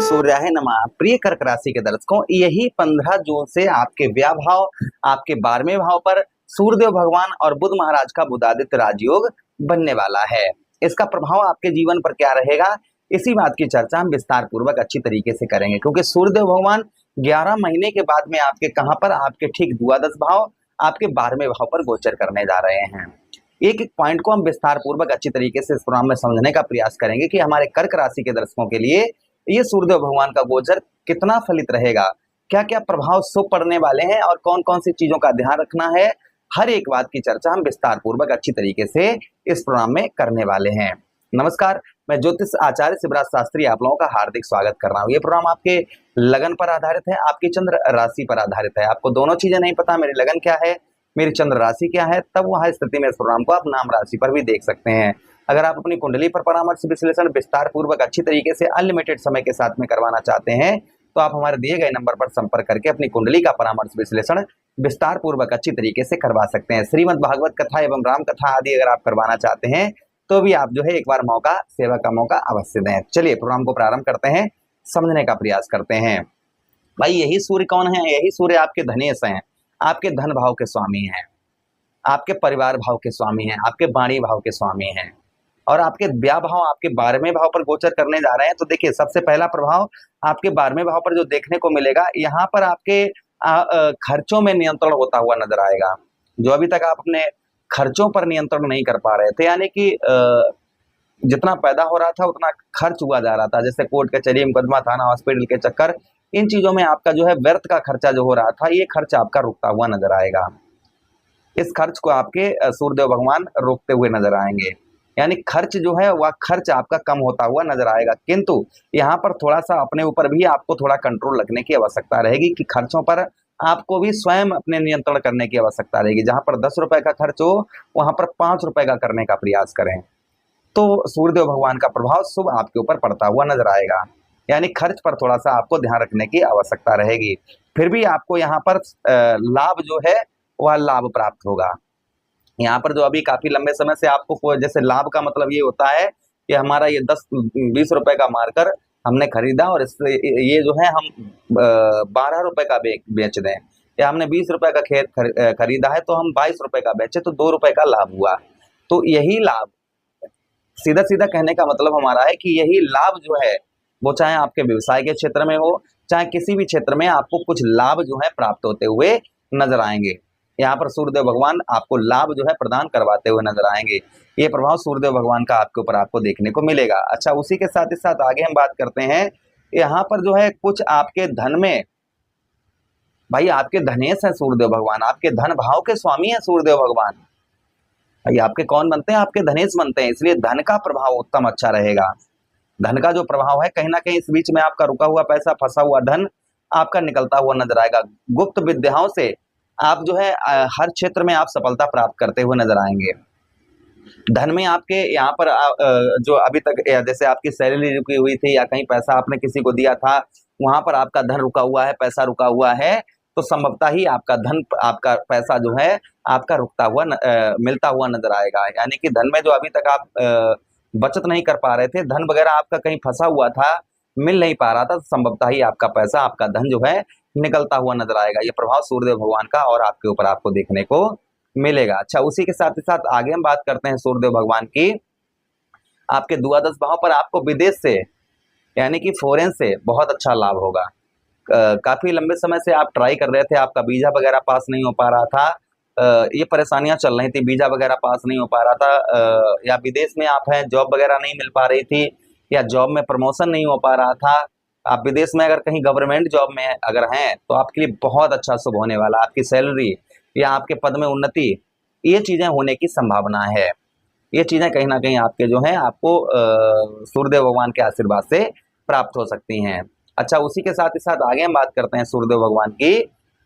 सूर्याय नमः। प्रिय कर्क राशि के दर्शकों, यही 15 जून से आपके व्यय भाव, आपके 12वें भाव पर सूर्यदेव भगवान और बुध महाराज का बुधादित्य राजयोग बनने वाला है। इसका प्रभाव आपके जीवन पर क्या रहेगा, इसी बात की चर्चा हम विस्तार पूर्वक अच्छी तरीके से करेंगे, क्योंकि सूर्यदेव भगवान 11 महीने के बाद में आपके कहां पर, आपके ठीक द्वादश भाव, आपके 12वें भाव पर गोचर करने जा रहे हैं। एक एक पॉइंट को हम विस्तार पूर्वक अच्छी तरीके से इस प्रोग्राम में समझने का प्रयास करेंगे कि हमारे कर्क राशि के दर्शकों के लिए ये सूर्यदेव भगवान का गोचर कितना फलित रहेगा, क्या क्या प्रभाव शुभ पड़ने वाले हैं और कौन कौन सी चीजों का ध्यान रखना है। हर एक बात की चर्चा हम विस्तार पूर्वक अच्छी तरीके से इस प्रोग्राम में करने वाले हैं। नमस्कार, मैं ज्योतिष आचार्य शिवराज शास्त्री आप लोगों का हार्दिक स्वागत कर रहा हूँ। ये प्रोग्राम आपके लगन पर आधारित है, आपकी चंद्र राशि पर आधारित है। आपको दोनों चीजें नहीं पता, मेरी लगन क्या है, मेरी चंद्र राशि क्या है, तब वह स्थिति में इस प्रोग्राम को आप नाम राशि पर भी देख सकते हैं। अगर आप अपनी कुंडली पर परामर्श विश्लेषण विस्तार पूर्वक अच्छी तरीके से अनलिमिटेड समय के साथ में करवाना चाहते हैं, तो आप हमारे दिए गए नंबर पर संपर्क करके अपनी कुंडली का परामर्श विश्लेषण विस्तार पूर्वक अच्छी तरीके से करवा सकते हैं। श्रीमद् भागवत कथा एवं राम कथा आदि अगर आप करवाना चाहते हैं तो भी आप जो है एक बार मौका, सेवा का मौका अवश्य दें। चलिए प्रोग्राम को प्रारंभ करते हैं, समझने का प्रयास करते हैं। भाई यही सूर्य कौन है? यही सूर्य आपके धनेश हैं, आपके धन भाव के स्वामी हैं, आपके परिवार भाव के स्वामी हैं, आपके वाणी भाव के स्वामी हैं और आपके व्यय भाव आपके 12वें भाव पर गोचर करने जा रहे हैं। तो देखिए, सबसे पहला प्रभाव आपके 12वें भाव पर जो देखने को मिलेगा, यहाँ पर आपके खर्चों में नियंत्रण होता हुआ नजर आएगा। जो अभी तक आप अपने खर्चों पर नियंत्रण नहीं कर पा रहे थे, यानी कि जितना पैदा हो रहा था उतना खर्च हुआ जा रहा था, जैसे कोर्ट कचहरी, मुकदमा, थाना, हॉस्पिटल के चक्कर, इन चीजों में आपका जो है व्यर्थ का खर्चा जो हो रहा था, ये खर्च आपका रुकता हुआ नजर आएगा। इस खर्च को आपके सूर्यदेव भगवान रोकते हुए नजर आएंगे, यानी खर्च जो है वह खर्च आपका कम होता हुआ नजर आएगा। किंतु यहाँ पर थोड़ा सा अपने ऊपर भी आपको थोड़ा कंट्रोल रखने की आवश्यकता रहेगी कि खर्चों पर आपको भी स्वयं अपने नियंत्रण करने की आवश्यकता रहेगी। जहां पर 10 रुपए का खर्च हो, वहां पर 5 रुपए का करने का प्रयास करें, तो सूर्यदेव भगवान का प्रभाव शुभ आपके ऊपर पड़ता हुआ नजर आएगा। यानी खर्च पर थोड़ा सा आपको ध्यान रखने की आवश्यकता रहेगी। फिर भी आपको यहाँ पर लाभ जो है वह लाभ प्राप्त होगा। यहाँ पर जो अभी काफी लंबे समय से आपको, जैसे लाभ का मतलब ये होता है कि हमारा ये 10-20 रुपए का मार्कर हमने खरीदा और इससे ये जो है हम 12 रुपए का बेच दें, या हमने 20 रुपए का खेत खरीदा है तो हम 22 रुपए का बेचे, तो 2 रुपए का लाभ हुआ। तो यही लाभ, सीधा सीधा कहने का मतलब हमारा है कि यही लाभ जो है वो चाहे आपके व्यवसाय के क्षेत्र में हो, चाहे किसी भी क्षेत्र में, आपको कुछ लाभ जो है प्राप्त होते हुए नजर आएंगे। यहाँ पर सूर्यदेव भगवान आपको लाभ जो है प्रदान करवाते हुए नजर आएंगे। ये प्रभाव सूर्यदेव भगवान का आपके ऊपर आपको देखने को मिलेगा। अच्छा, उसी के साथ ही साथ आगे हम बात करते हैं, यहाँ पर जो है कुछ आपके धन में, भाई आपके धनेश है सूर्यदेव भगवान, आपके धन भाव के स्वामी है सूर्यदेव भगवान। भाई आपके कौन बनते हैं? आपके धनेश बनते हैं, इसलिए धन का प्रभाव उत्तम अच्छा रहेगा। धन का जो प्रभाव है, कहीं ना कहीं इस बीच में आपका रुका हुआ पैसा, फंसा हुआ धन आपका निकलता हुआ नजर आएगा। गुप्त विद्याओं से आप जो है हर क्षेत्र में आप सफलता प्राप्त करते हुए नजर आएंगे। धन में आपके यहाँ पर जो अभी तक, जैसे आपकी सैलरी रुकी हुई थी या कहीं पैसा आपने किसी को दिया था, वहां पर आपका धन रुका हुआ है, पैसा रुका हुआ है, तो संभवतः ही आपका धन, आपका पैसा जो है आपका रुकता हुआ मिलता हुआ नजर आएगा। यानी कि धन में जो अभी तक आप बचत नहीं कर पा रहे थे, धन वगैरह आपका कहीं फंसा हुआ था, मिल नहीं पा रहा था, तो संभवतः ही आपका पैसा, आपका धन जो है निकलता हुआ नजर आएगा। ये प्रभाव सूर्यदेव भगवान का और आपके ऊपर आपको देखने को मिलेगा। अच्छा, उसी के साथ ही साथ आगे हम बात करते हैं सूर्यदेव भगवान की। आपके द्वादश भाव पर आपको विदेश से, यानी कि फॉरेन से बहुत अच्छा लाभ होगा। काफी लंबे समय से आप ट्राई कर रहे थे, आपका वीजा वगैरह पास नहीं हो पा रहा था, ये परेशानियां चल रही थी, वीजा वगैरह पास नहीं हो पा रहा था, या विदेश में आप हैं, जॉब वगैरह नहीं मिल पा रही थी, या जॉब में प्रमोशन नहीं हो पा रहा था। आप विदेश में अगर कहीं गवर्नमेंट जॉब में अगर हैं तो आपके लिए बहुत अच्छा शुभ होने वाला। आपकी सैलरी या आपके पद में उन्नति, ये चीजें होने की संभावना है। ये चीजें कहीं ना कहीं आपके जो है आपको सूर्यदेव भगवान के आशीर्वाद से प्राप्त हो सकती हैं। अच्छा, उसी के साथ ही साथ आगे हम बात करते हैं सूर्यदेव भगवान की।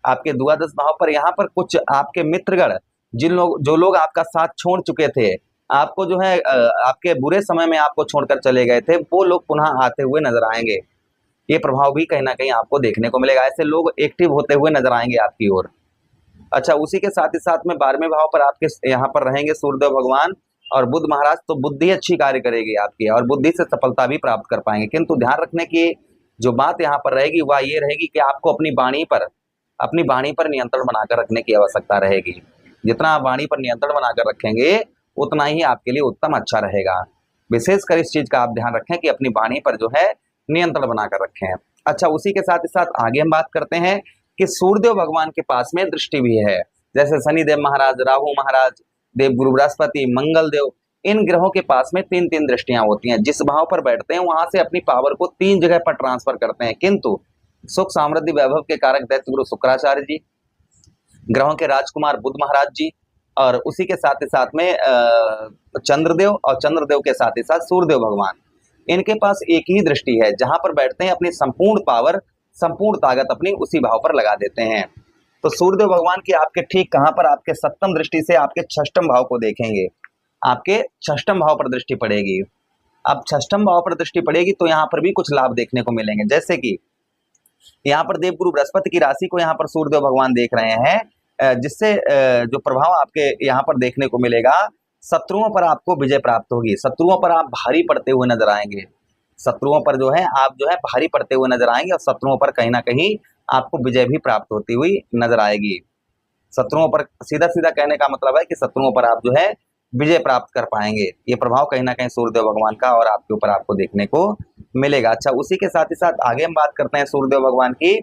आपके द्वादश भाव पर यहाँ पर कुछ आपके मित्रगण, जो लोग आपका साथ छोड़ चुके थे, आपको जो है आपके बुरे समय में आपको छोड़कर चले गए थे, वो लोग पुनः आते हुए नजर आएंगे। ये प्रभाव भी कहीं ना कहीं आपको देखने को मिलेगा। ऐसे लोग एक्टिव होते हुए नजर आएंगे आपकी ओर। अच्छा, उसी के साथ ही साथ में 12वें भाव पर आपके यहाँ पर रहेंगे सूर्यदेव भगवान और बुध महाराज, तो बुद्धि अच्छी कार्य करेगी आपकी और बुद्धि से सफलता भी प्राप्त कर पाएंगे। किंतु ध्यान रखने की जो बात यहाँ पर रहेगी वह ये रहेगी कि आपको अपनी वाणी पर नियंत्रण बनाकर रखने की आवश्यकता रहेगी। जितना आप वाणी पर नियंत्रण बनाकर रखेंगे उतना ही आपके लिए उत्तम अच्छा रहेगा। विशेषकर इस चीज का आप ध्यान रखें कि अपनी वाणी पर जो है नियंत्रण बनाकर रखें। अच्छा, उसी के साथ ही साथ आगे हम बात करते हैं कि सूर्यदेव भगवान के पास में दृष्टि भी है। जैसे शनिदेव महाराज, राहु महाराज, देवगुरु बृहस्पति, मंगल देव, इन ग्रहों के पास में 3-3 दृष्टियां होती हैं। जिस भाव पर बैठते हैं वहां से अपनी पावर को 3 जगह पर ट्रांसफर करते हैं। किंतु सुख समृद्धि वैभव के कारक दैत्य गुरु शुक्राचार्य जी, ग्रहों के राजकुमार बुध महाराज जी, और उसी के साथ ही साथ में चंद्रदेव, और चंद्रदेव के साथ ही साथ सूर्यदेव भगवान, इनके पास एक ही दृष्टि है। जहां पर बैठते हैं अपनी संपूर्ण पावर, संपूर्ण ताकत अपनी उसी भाव पर लगा देते हैं। तो सूर्यदेव भगवान की आपके ठीक कहां पर, आपके सप्तम दृष्टि से आपके षष्ठम भाव को देखेंगे। आपके षष्ठम भाव पर दृष्टि पड़ेगी। अब षष्ठम भाव पर दृष्टि पड़ेगी तो यहाँ पर भी कुछ लाभ देखने को मिलेंगे। जैसे कि यहाँ पर देवगुरु बृहस्पति की राशि को यहाँ पर सूर्यदेव भगवान देख रहे हैं, जिससे जो प्रभाव आपके यहाँ पर देखने को मिलेगा, शत्रुओं पर आपको विजय प्राप्त होगी। शत्रुओं पर आप भारी पड़ते हुए नजर आएंगे। शत्रुओं पर जो है आप जो है भारी पड़ते हुए नजर आएंगे, और शत्रुओं पर कहीं ना कहीं आपको विजय भी प्राप्त होती हुई नजर आएगी। शत्रुओं पर, सीधा सीधा कहने का मतलब है कि शत्रुओं पर आप जो है विजय प्राप्त कर पाएंगे। ये प्रभाव कहीं ना कहीं सूर्यदेव भगवान का और आपके ऊपर आपको देखने को मिलेगा। अच्छा, उसी के साथ ही साथ आगे हम बात करते हैं सूर्यदेव भगवान की।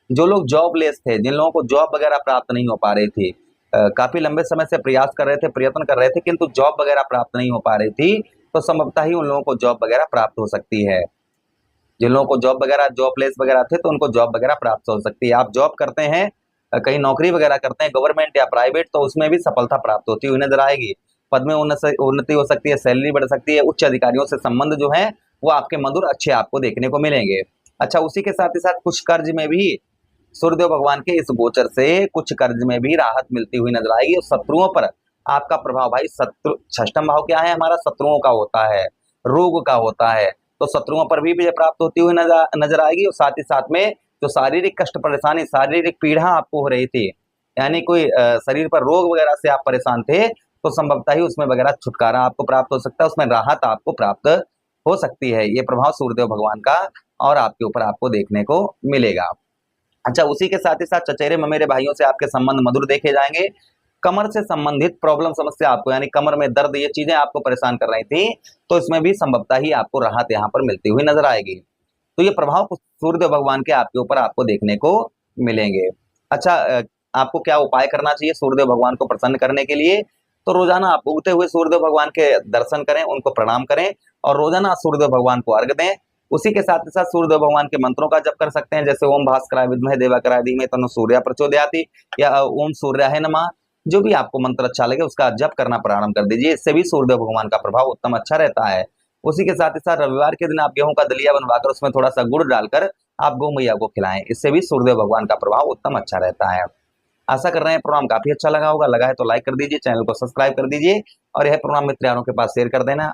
जो लोग जॉबलेस थे, जिन लोगों को जॉब वगैरह प्राप्त नहीं हो पा रही थी, काफी लंबे समय से प्रयास कर रहे थे, प्रयत्न कर रहे थे, किंतु जॉब वगैरह प्राप्त नहीं हो पा रही थी, तो संभवतः ही उन लोगों को जॉब वगैरह प्राप्त हो सकती है। जिन लोगों को जॉब वगैरह, जॉबलेस वगैरह थे, तो उनको जॉब वगैरह प्राप्त हो सकती है। आप जॉब करते हैं, कहीं नौकरी वगैरह करते हैं, गवर्नमेंट या प्राइवेट, तो उसमें भी सफलता प्राप्त होती हुई नजर आएगी। पद में उन्नति हो सकती है, सैलरी बढ़ सकती है, उच्च अधिकारियों से संबंध जो है वो आपके मधुर अच्छे आपको देखने को मिलेंगे। अच्छा, उसी के साथ ही साथ कुछ कर्ज में भी सूर्यदेव भगवान के इस गोचर से कुछ कर्ज में भी राहत मिलती हुई नजर आएगी। और शत्रुओं पर आपका प्रभाव, भाई शत्रु, षष्ठम भाव क्या है हमारा, शत्रुओं का होता है, रोग का होता है, तो शत्रुओं पर भी विजय प्राप्त होती हुई नजर आएगी। और साथ ही साथ में जो शारीरिक कष्ट परेशानी, शारीरिक पीड़ा आपको हो रही थी, यानी कोई शरीर पर रोग वगैरह से आप परेशान थे, तो संभवतः ही उसमें वगैरह छुटकारा आपको प्राप्त हो सकता है, उसमें राहत आपको प्राप्त हो सकती है। ये प्रभाव सूर्यदेव भगवान का और आपके ऊपर आपको देखने को मिलेगा। अच्छा, उसी के साथ ही साथ चचेरे ममेरे भाइयों से आपके संबंध मधुर देखे जाएंगे। कमर से संबंधित प्रॉब्लम, समस्या आपको, यानी कमर में दर्द, ये चीजें आपको परेशान कर रही थी, तो इसमें भी संभवतः ही आपको राहत यहाँ पर मिलती हुई नजर आएगी। तो ये प्रभाव सूर्यदेव भगवान के आपके ऊपर आपको देखने को मिलेंगे। अच्छा, आपको क्या उपाय करना चाहिए सूर्यदेव भगवान को प्रसन्न करने के लिए? तो रोजाना आप उगते हुए सूर्यदेव भगवान के दर्शन करें, उनको प्रणाम करें, और रोजाना सूर्यदेव भगवान को अर्घ दें। उसी के साथ ही साथ सूर्यदेव भगवान के मंत्रों का जप कर सकते हैं, जैसे ओम भास्कराय विद्महे देवाकराय धीमहि तन्नो सूर्यः प्रचोदयाति, या ओम सूर्याय नमः। जो भी आपको मंत्र अच्छा लगे उसका जप करना प्रारंभ कर दीजिए। इससे भी सूर्यदेव भगवान का प्रभाव उत्तम अच्छा रहता है। उसी के साथ ही साथ रविवार के दिन आप गेहूं का दलिया बनवाकर उसमें थोड़ा सा गुड़ डालकर आप गौ मैया को खिलाएं। इससे भी सूर्यदेव भगवान का प्रभाव उत्तम अच्छा रहता है। आशा कर रहे हैं प्रोग्राम काफी अच्छा लगा होगा। लगा है तो लाइक कर दीजिए, चैनल को सब्सक्राइब कर दीजिए, और यह प्रोग्राम मित्र यारों के पास शेयर कर देना।